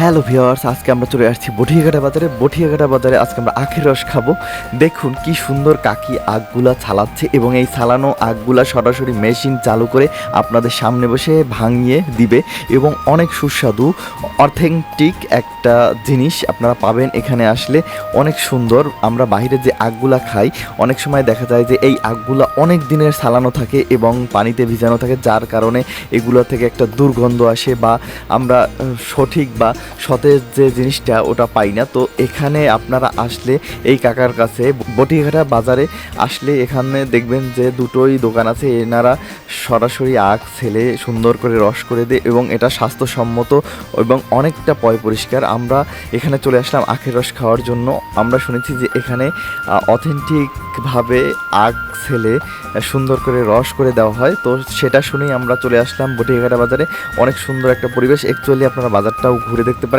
Hello viewers, আজকে আমরা চলে আসছি বটিয়াঘাটা বাজারে। বটিয়াঘাটা বাজারে আজকে আমরা আখের রস খাবো। দেখুন কি সুন্দর কাকি আখগুলা ছালাচ্ছে এবং এই ছালানো আখগুলা সরাসরি মেশিন চালু করে আপনাদের সামনে বসে ভাঙিয়ে দিবে এবং অনেক সুস্বাদু অথেন্টিক একটা জিনিস আপনারা পাবেন এখানে আসলে। অনেক সুন্দর। আমরা বাইরে যে আখগুলা খাই অনেক সময় দেখা যায় যে এই আখগুলা অনেক দিনের ছালানো থাকে এবং পানিতে ভিজানো থাকে, যার কারণে এগুলো থেকে একটা দুর্গন্ধ আসে বা আমরা সঠিক বা সতেজ যে জিনিসটা ওটা পাই না। তো এখানে আপনারা আসলে এই কাকার কাছে বটিঘাটা বাজারে আসলে এখানে দেখবেন যে দুটোই দোকান আছে। এনারা সরাসরি আখ ছেলে সুন্দর করে রস করে দেয় এবং এটা স্বাস্থ্যসম্মত এবং অনেকটা পরিষ্কার। আমরা এখানে চলে আসলাম আখের রস খাওয়ার জন্য। আমরা শুনেছি যে এখানে অথেন্টিকভাবে আখ ছেলে সুন্দর করে রস করে দেওয়া হয়। তো সেটা শুনেই আমরা চলে আসলাম বটিঘাটা বাজারে। অনেক সুন্দর একটা পরিবেশ। অ্যাকচুয়ালি আপনারা বাজারটাও ঘুরে দেখতে পারেন।